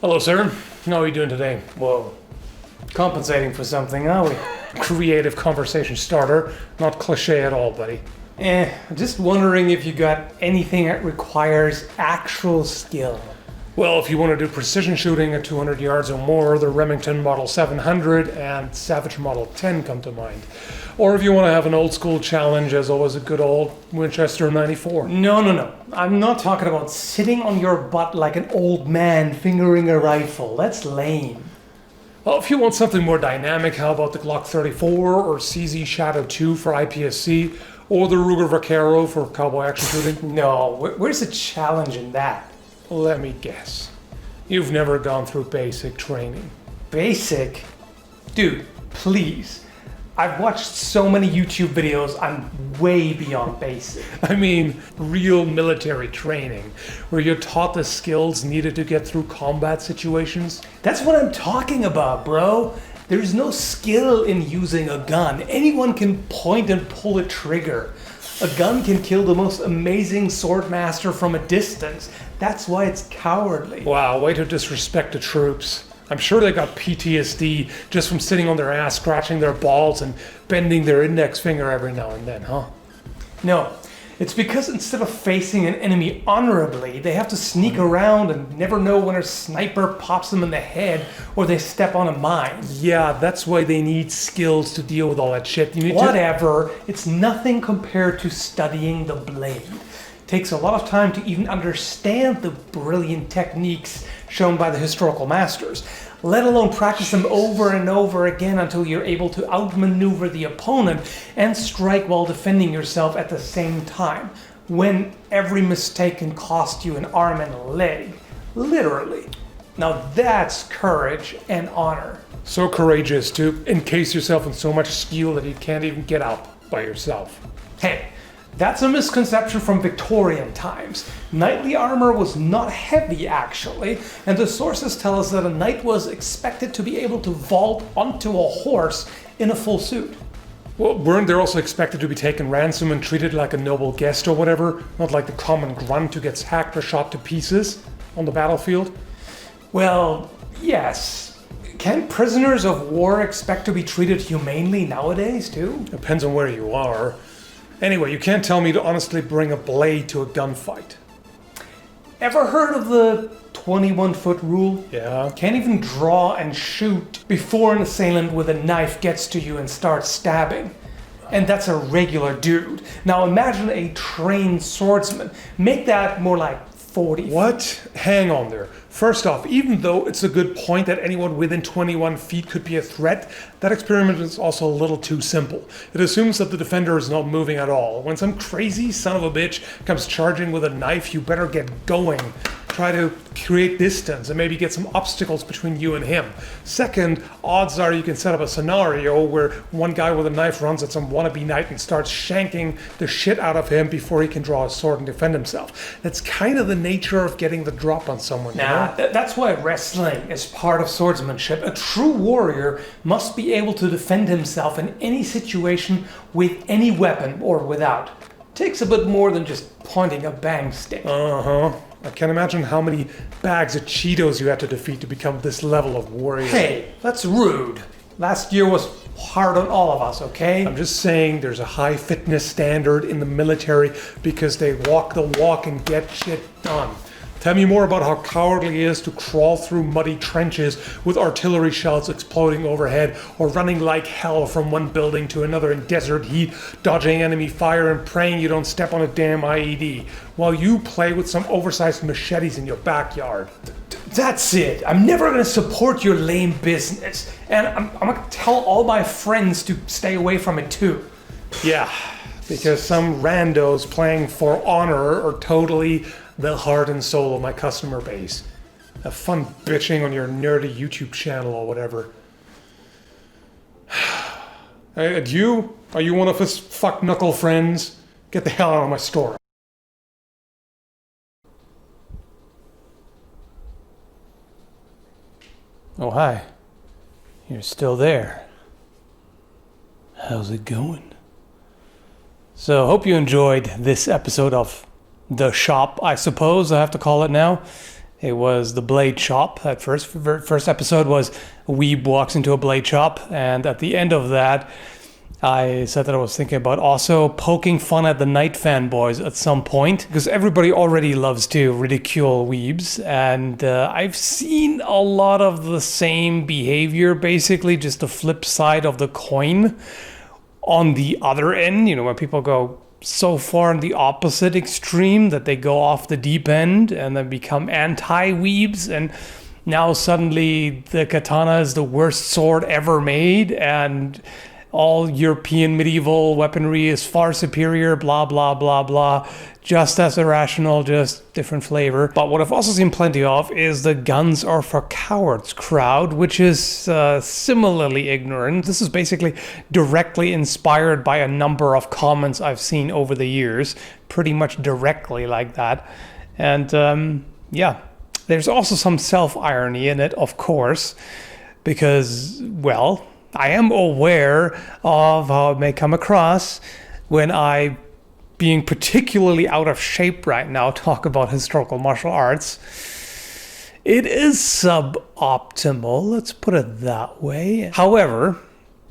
Hello, sir. How are you doing today? Whoa. Compensating for something, are we? Creative conversation starter. Not cliche at all, buddy. Just wondering if you got anything that requires actual skill. Well, if you want to do precision shooting at 200 yards or more, the Remington Model 700 and Savage Model 10 come to mind. Or if you want to have an old school challenge, as always, a good old Winchester 94. No. I'm not talking about sitting on your butt like an old man fingering a rifle. That's lame. Well, if you want something more dynamic, how about the Glock 34 or CZ Shadow 2 for IPSC, or the Ruger Vaquero for cowboy action shooting? No, where's the challenge in that? Let me guess. You've never gone through basic training. Basic? Dude, please. I've watched so many YouTube videos, I'm way beyond basic. I mean, real military training, where you're taught the skills needed to get through combat situations. That's what I'm talking about, bro. There's no skill in using a gun. Anyone can point and pull a trigger. A gun can kill the most amazing swordmaster from a distance. That's why it's cowardly. Wow, way to disrespect the troops. I'm sure they got PTSD just from sitting on their ass, scratching their balls, and bending their index finger every now and then, huh? No, it's because instead of facing an enemy honorably, they have to sneak around and never know when a sniper pops them in the head or they step on a mine. Yeah, that's why they need skills to deal with all that shit. Whatever, it's nothing compared to studying the blade. It takes a lot of time to even understand the brilliant techniques shown by the historical masters, let alone practice them over and over again until you're able to outmaneuver the opponent and strike while defending yourself at the same time, when every mistake can cost you an arm and a leg. Literally. Now that's courage and honor. So courageous to encase yourself in so much steel that you can't even get out by yourself. Hey, that's a misconception from Victorian times. Knightly armor was not heavy, actually, and the sources tell us that a knight was expected to be able to vault onto a horse in a full suit. Well, weren't they also expected to be taken ransom and treated like a noble guest or whatever? Not like the common grunt who gets hacked or shot to pieces on the battlefield? Well, yes. Can prisoners of war expect to be treated humanely nowadays, too? Depends on where you are. Anyway, you can't tell me to honestly bring a blade to a gunfight. Ever heard of the 21-foot rule? Yeah. Can't even draw and shoot before an assailant with a knife gets to you and starts stabbing. And that's a regular dude. Now imagine a trained swordsman. Make that more like 40. What? Hang on there. First off, even though it's a good point that anyone within 21 feet could be a threat, that experiment is also a little too simple. It assumes that the defender is not moving at all. When some crazy son of a bitch comes charging with a knife, you better get going. Try to create distance and maybe get some obstacles between you and him. Second, odds are you can set up a scenario where one guy with a knife runs at some wannabe knight and starts shanking the shit out of him before he can draw a sword and defend himself. That's kind of the nature of getting the drop on someone. That's why wrestling is part of swordsmanship. A true warrior must be able to defend himself in any situation with any weapon or without. Takes a bit more than just pointing a bang stick. Uh-huh. I can't imagine how many bags of Cheetos you had to defeat to become this level of warrior. Hey, that's rude. Last year was hard on all of us, okay? I'm just saying there's a high fitness standard in the military because they walk the walk and get shit done. Tell me more about how cowardly it is to crawl through muddy trenches with artillery shells exploding overhead or running like hell from one building to another in desert heat, dodging enemy fire and praying you don't step on a damn IED, while you play with some oversized machetes in your backyard. That's it. I'm never going to support your lame business. And I'm going to tell all my friends to stay away from it too. Yeah, because some randos playing for honor are totally the heart and soul of my customer base. Have fun bitching on your nerdy YouTube channel or whatever. Hey, you? Are you one of his fuck knuckle friends? Get the hell out of my store. Oh, hi. You're still there. How's it going? So, hope you enjoyed this episode of The Shop, I suppose I have to call it now. It was the blade shop. That first episode was a weeb walks into a blade shop, and at the end of that, I said that I was thinking about also poking fun at the Night fanboys at some point, because everybody already loves to ridicule weebs, and I've seen a lot of the same behavior, basically just the flip side of the coin on the other end, you know, when people go so far in the opposite extreme that they go off the deep end and then become anti-weebs, and now suddenly the katana is the worst sword ever made, and all European medieval weaponry is far superior, blah, blah, blah, blah. Just as irrational, just different flavor. But what I've also seen plenty of is the guns are for cowards crowd, which is similarly ignorant. This is basically directly inspired by a number of comments I've seen over the years, pretty much directly like that. And yeah, there's also some self-irony in it, of course, because, well, I am aware of how it may come across when I, being particularly out of shape right now, talk about historical martial arts. It is suboptimal, let's put it that way. However,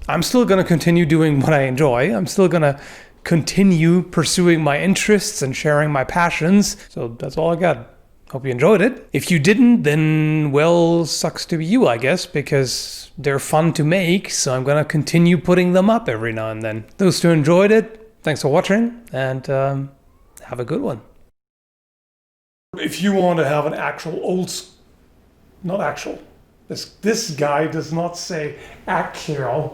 I'm still going to continue doing what I enjoy. I'm still going to continue pursuing my interests and sharing my passions. So that's all I got. Hope you enjoyed it. If you didn't, then, well, sucks to be you, I guess, because they're fun to make, so I'm gonna continue putting them up every now and then. Those who enjoyed it, thanks for watching, and have a good one. If you want to have an actual not actual, this guy does not say actually,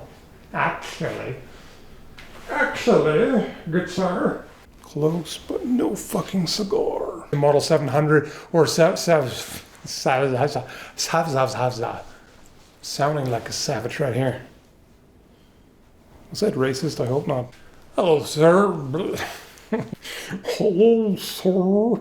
good sir. Close, but no fucking cigar. Model 700 or sounding like a savage right here. Was that racist? I hope not. Hello, sir. Hello, sir.